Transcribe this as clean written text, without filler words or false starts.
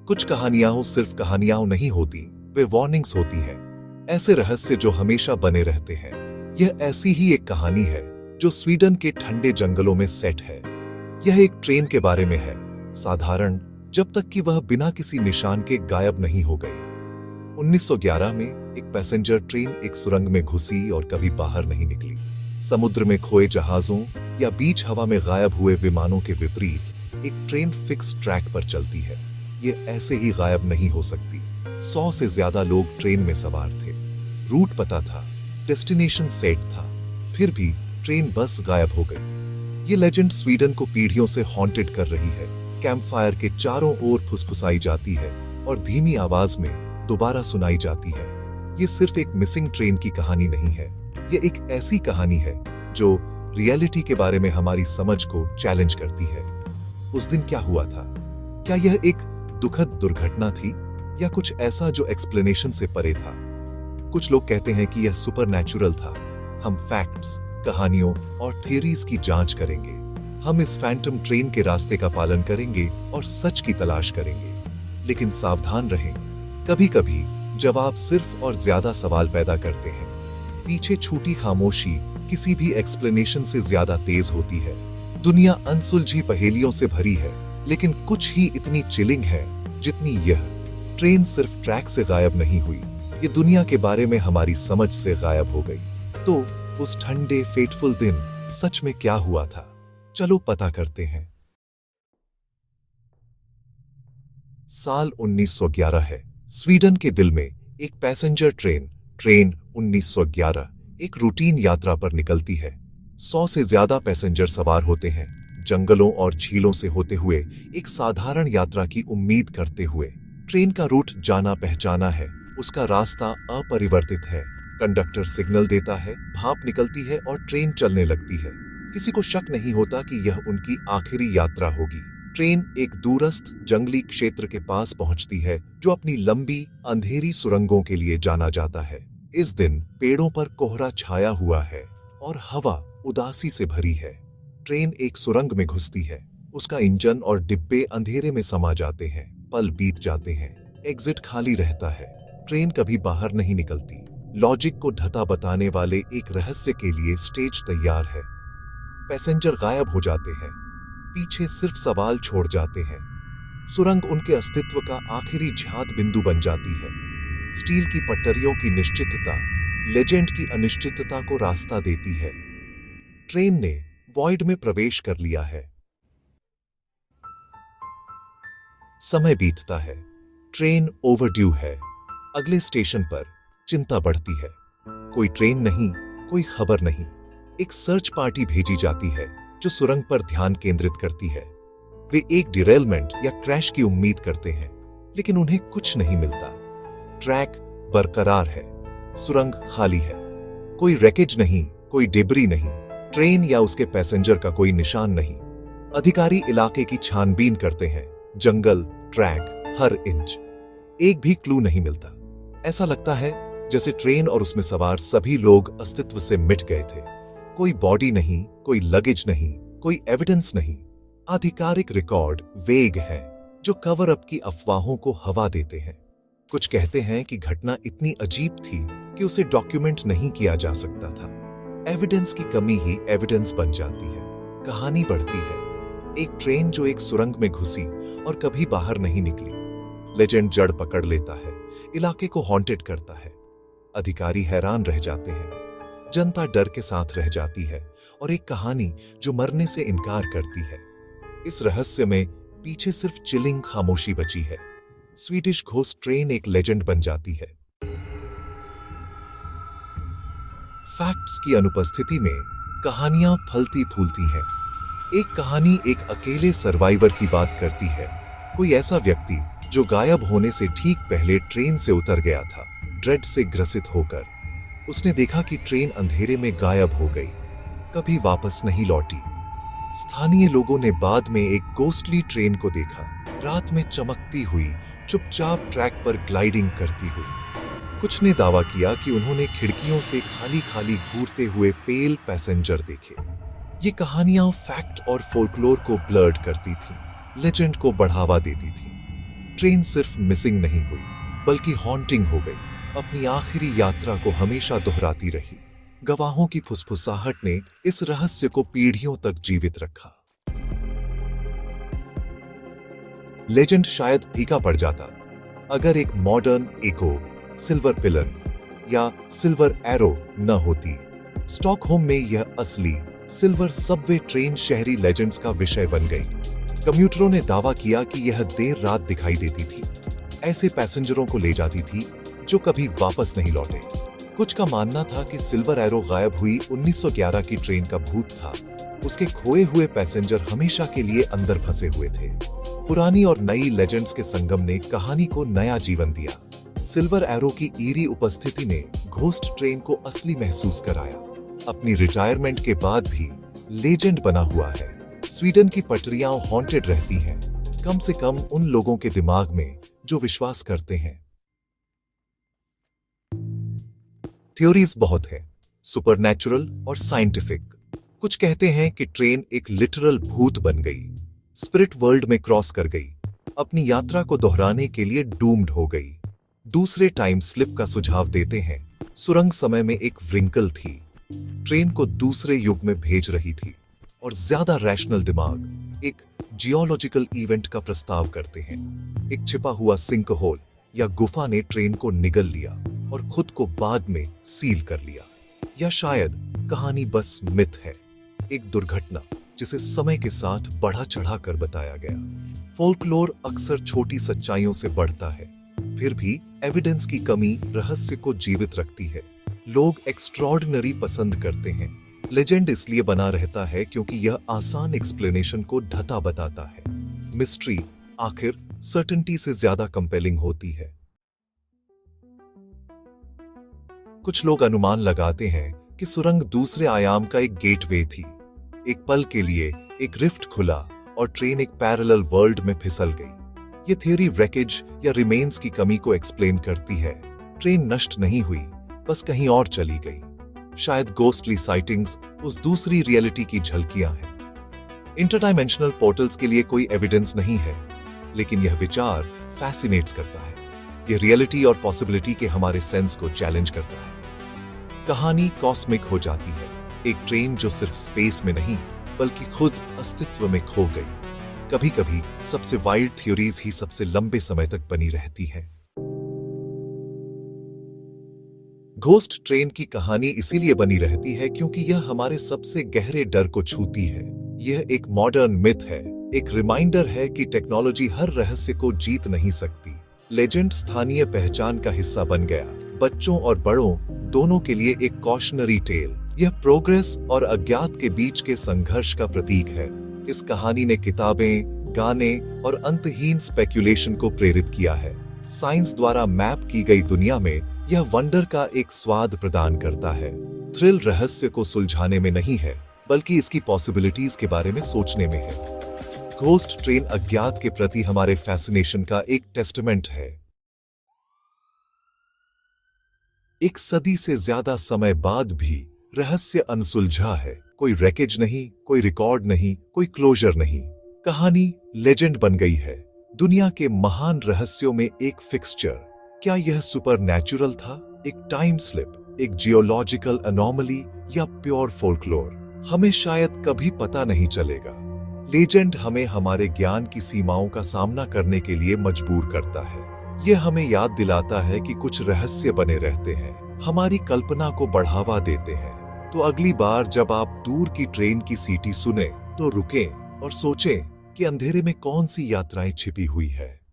कुछ कहानियां सिर्फ कहानियां नहीं होती, वे वार्निंग्स होती हैं। ऐसे रहस्य जो हमेशा बने रहते हैं। यह ऐसी ही एक कहानी है जो स्वीडन के ठंडे जंगलों में सेट है। यह एक ट्रेन के बारे में है, साधारण, जब तक कि वह बिना किसी निशान के गायब नहीं हो गई। 1911 में एक पैसेंजर ट्रेन एक सुरंग में घुसी और कभी बाहर नहीं निकली। समुद्र में खोए जहाजों या बीच हवा में गायब हुए विमानों के विपरीत एक ट्रेन फिक्स ट्रैक पर चलती है। ये ऐसे ही गायब नहीं हो सकती। 100 से ज्यादा लोग ट्रेन में सवार थे। रूट पता था, डेस्टिनेशन सेट था, फिर भी ट्रेन बस गायब हो गई। ये लेजेंड स्वीडन को पीढ़ियों से हॉन्टेड कर रही है। कैंपफायर के चारों ओर फुसफुसाई जाती है और धीमी आवाज में दोबारा सुनाई जाती है। ये सिर्फ एक मिसिंग ट्रेन की कहानी नहीं है, ये एक ऐसी कहानी है जो रियलिटी के बारे में हमारी समझ को चैलेंज करती है। उस दिन क्या हुआ था? क्या यह एक दुखद दुर्घटना थी या कुछ ऐसा जो एक्सप्लेनेशन से परे था? कुछ लोग कहते हैं कि यह सुपरनैचुरल था। हम फैक्ट्स, कहानियों और थियरीज की जांच करेंगे। हम इस फैंटम ट्रेन के रास्ते का पालन करेंगे और सच की तलाश करेंगे। लेकिन सावधान रहें, कभी-कभी जवाब सिर्फ और ज्यादा सवाल पैदा करते हैं। पीछे छूटी खामोशी किसी भी एक्सप्लेनेशन से ज्यादा तेज होती है। दुनिया अनसुलझी पहेलियों से भरी है, लेकिन कुछ ही इतनी चिलिंग है जितनी यह। ट्रेन सिर्फ ट्रैक से गायब नहीं हुई, ये दुनिया के बारे में हमारी समझ से गायब हो गई। तो उस ठंडे फेटफुल दिन सच में क्या हुआ था? चलो पता करते हैं। साल 1911 है। स्वीडन के दिल में एक पैसेंजर ट्रेन 1911 एक रूटीन यात्रा पर निकलती है। 100 से ज्यादा पैसेंजर सवार होते हैं, जंगलों और झीलों से होते हुए एक साधारण यात्रा की उम्मीद करते हुए। ट्रेन का रूट जाना पहचाना है, उसका रास्ता अपरिवर्तित है। कंडक्टर सिग्नल देता है, भाप निकलती है और ट्रेन चलने लगती है। किसी को शक नहीं होता कि यह उनकी आखिरी यात्रा होगी। ट्रेन एक दूरस्थ जंगली क्षेत्र के पास पहुंचती है जो अपनी लंबी अंधेरी सुरंगों के लिए जाना जाता है। इस दिन पेड़ों पर कोहरा छाया हुआ है और हवा उदासी से भरी है। ट्रेन एक सुरंग में घुसती है, उसका इंजन और डिब्बे अंधेरे में समा जाते हैं। पल बीत जाते हैं, एग्जिट खाली रहता है। ट्रेन कभी बाहर नहीं निकलती। लॉजिक को ढता बताने वाले एक रहस्य के लिए स्टेज तैयार है। पैसेंजर गायब हो जाते हैं, पीछे सिर्फ सवाल छोड़ जाते हैं। सुरंग उनके अस्तित्व का आखिरी झात बिंदु बन जाती है। स्टील की पटरियों की निश्चितता लेजेंड की अनिश्चितता को रास्ता देती है। ट्रेन ने वॉइड में प्रवेश कर लिया है। समय बीतता है, ट्रेन ओवरड्यू है। अगले स्टेशन पर चिंता बढ़ती है। कोई ट्रेन नहीं, कोई खबर नहीं। एक सर्च पार्टी भेजी जाती है जो सुरंग पर ध्यान केंद्रित करती है। वे एक डिरेलमेंट या क्रैश की उम्मीद करते हैं, लेकिन उन्हें कुछ नहीं मिलता। ट्रैक बरकरार है, सुरंग खाली है। कोई रैकेज नहीं, कोई डिब्री नहीं, ट्रेन या उसके पैसेंजर का कोई निशान नहीं। अधिकारी इलाके की छानबीन करते हैं, जंगल, ट्रैक, हर इंच। एक भी क्लू नहीं मिलता। ऐसा लगता है जैसे ट्रेन और उसमें सवार सभी लोग अस्तित्व से मिट गए थे। कोई बॉडी नहीं, कोई लगेज नहीं, कोई एविडेंस नहीं। आधिकारिक रिकॉर्ड वेग है जो कवर अप की अफवाहों को हवा देते हैं। कुछ कहते हैं कि घटना इतनी अजीब थी कि उसे डॉक्यूमेंट नहीं किया जा सकता था। एविडेंस की कमी ही एविडेंस बन जाती है। कहानी बढ़ती है। एक ट्रेन जो एक सुरंग में घुसी और कभी बाहर नहीं निकली। लेजेंड जड़ पकड़ लेता है, इलाके को हॉन्टेड करता है। अधिकारी हैरान रह जाते हैं, जनता डर के साथ रह जाती है और एक कहानी जो मरने से इनकार करती है। इस रहस्य में पीछे सिर्फ चिलिंग खामोशी बची है। स्वीडिश घोस्ट ट्रेन एक लेजेंड बन जाती है। फैक्ट्स की अनुपस्थिति में कहानियां फलती फूलती हैं। एक कहानी एक अकेले सर्वाइवर की बात करती है। कोई ऐसा व्यक्ति जो गायब होने से ठीक पहले ट्रेन से उतर गया था, ड्रेड से ग्रसित होकर। उसने देखा कि ट्रेन अंधेरे में गायब हो गई, कभी वापस नहीं लौटी। स्थानीय लोगों ने बाद में एक गोस्टली ट्रेन को देखा, रात में चमकती हुई, चुपचाप ट्रैक पर ग्लाइडिंग करती हुई। कुछ ने दावा किया कि उन्होंने खिड़कियों से खाली खाली घूरते हुए पेल पैसेंजर देखे। ये कहानियां फैक्ट और फोल्कलोर को ब्लर्ड करती थीं, लेजेंड को बढ़ावा देती थीं। ट्रेन सिर्फ मिसिंग नहीं हुई, बल्कि हॉन्टिंग हो गई। अपनी आखिरी यात्रा को हमेशा दोहराती रही। गवाहों की फुसफुसाहट ने इस रहस्य को पीढ़ियों तक जीवित रखा। लेजेंड शायद फीका पड़ जाता अगर एक मॉडर्न इको, सिल्वर पिलन या सिल्वर एरो न होती। स्टॉकहोम में यह असली सिल्वर सबवे ट्रेन शहरी लेजेंड्स का विषय बन गई। कम्यूटरों ने दावा किया कि यह देर रात दिखाई देती थी, ऐसे पैसेंजरों को ले जाती थी जो कभी वापस नहीं लौटे। कुछ का मानना था कि सिल्वर एरो गायब हुई 1911 की ट्रेन का भूत था। उसके खोए हुए पैसेंजर हमेशा के लिए अंदर फंसे हुए थे। पुरानी और नई लेजेंड्स के संगम ने कहानी को नया जीवन दिया। सिल्वर एरो की ईरी उपस्थिति ने घोस्ट ट्रेन को असली महसूस कराया। अपनी रिटायरमेंट के बाद भी लेजेंड बना हुआ है। स्वीडन की पटरियां हॉन्टेड रहती हैं, कम से कम उन लोगों के दिमाग में जो विश्वास करते हैं। थ्योरीज बहुत है, सुपरनैचुरल और साइंटिफिक। कुछ कहते हैं कि ट्रेन एक लिटरल भूत बन गई, स्पिरिट वर्ल्ड में क्रॉस कर गई, अपनी यात्रा को दोहराने के लिए डूम्ड हो गई। दूसरे टाइम स्लिप का सुझाव देते हैं, सुरंग समय में एक व्रिंकल थी, ट्रेन को दूसरे युग में भेज रही थी। और ज्यादा रैशनल दिमाग एक जियोलॉजिकल इवेंट का प्रस्ताव करते हैं। एक छिपा हुआ सिंक होल या गुफा ने ट्रेन को निगल लिया और खुद को बाद में सील कर लिया। या शायद कहानी बस मिथ है, एक दुर्घटना जिसे समय के साथ बढ़ा चढ़ा कर बताया गया। फोल्कलोर अक्सर छोटी सच्चाइयों से बढ़ता है, फिर भी एविडेंस की कमी रहस्य को जीवित रखती है। लोग एक्स्ट्रॉर्डिनरी पसंद करते हैं। लेजेंड इसलिए बना रहता है क्योंकि यह आसान एक्सप्लेनेशन को ढता बताता है। मिस्ट्री आखिर सर्टेनिटी से ज्यादा कंपेलिंग होती है। कुछ लोग अनुमान लगाते हैं कि सुरंग दूसरे आयाम का एक गेटवे थी। एक पल के लिए एक रिफ्ट खुला और ट्रेन एक पैरेलल वर्ल्ड में फिसल गई। ये थियरी व्रेकेज या रिमेन्स की कमी को एक्सप्लेन करती है। ट्रेन नष्ट नहीं हुई, बस कहीं और चली गई। शायद गोस्टली साइटिंग्स उस दूसरी रियलिटी की झलकियां हैं। इंटरडाइमेंशनल पोर्टल्स के लिए कोई एविडेंस नहीं है, लेकिन यह विचार फैसिनेट्स करता है। यह रियलिटी और पॉसिबिलिटी के हमारे सेंस को चैलेंज करता है। कहानी कॉस्मिक हो जाती है, एक ट्रेन जो सिर्फ स्पेस में नहीं बल्कि खुद अस्तित्व में खो गई। कभी कभी सबसे वाइल्ड थ्योरीज ही सबसे लंबे समय तक बनी रहती हैं। घोस्ट ट्रेन की कहानी इसीलिए बनी रहती है क्योंकि यह हमारे सबसे गहरे डर को छूती है। यह एक मॉडर्न मिथ है, एक रिमाइंडर है कि टेक्नोलॉजी हर रहस्य को जीत नहीं सकती। लेजेंड स्थानीय पहचान का हिस्सा बन गया, बच्चों और बड़ों दोनों के लिए एक कॉशनरी टेल। यह प्रोग्रेस और अज्ञात के बीच के संघर्ष का प्रतीक है। इस कहानी ने किताबें, गाने और अंतहीन स्पेक्यूलेशन को प्रेरित किया है। साइंस द्वारा मैप की गई दुनिया में यह वंडर का एक स्वाद प्रदान करता है। थ्रिल रहस्य को सुलझाने में नहीं है, बल्कि इसकी पॉसिबिलिटीज के बारे में सोचने में है। घोस्ट ट्रेन अज्ञात के प्रति हमारे फैसिनेशन का एक टेस्टमेंट है। एक सदी से ज्यादा समय बाद भी रहस्य अनसुलझा है। कोई रैकेज नहीं, कोई रिकॉर्ड नहीं, कोई क्लोजर नहीं। कहानी लेजेंड बन गई है, दुनिया के महान रहस्यों में एक फिक्सचर। क्या यह सुपरनैचुरल था, एक टाइम स्लिप, एक जियोलॉजिकल एनोमली या प्योर फोल्कलोर? हमें शायद कभी पता नहीं चलेगा। लेजेंड हमें हमारे ज्ञान की सीमाओं का सामना करने के लिए मजबूर करता है। यह हमें याद दिलाता है कि कुछ रहस्य बने रहते हैं, हमारी कल्पना को बढ़ावा देते हैं। तो अगली बार जब आप दूर की ट्रेन की सीटी सुने तो रुकें और सोचें कि अंधेरे में कौन सी यात्राएं छिपी हुई है।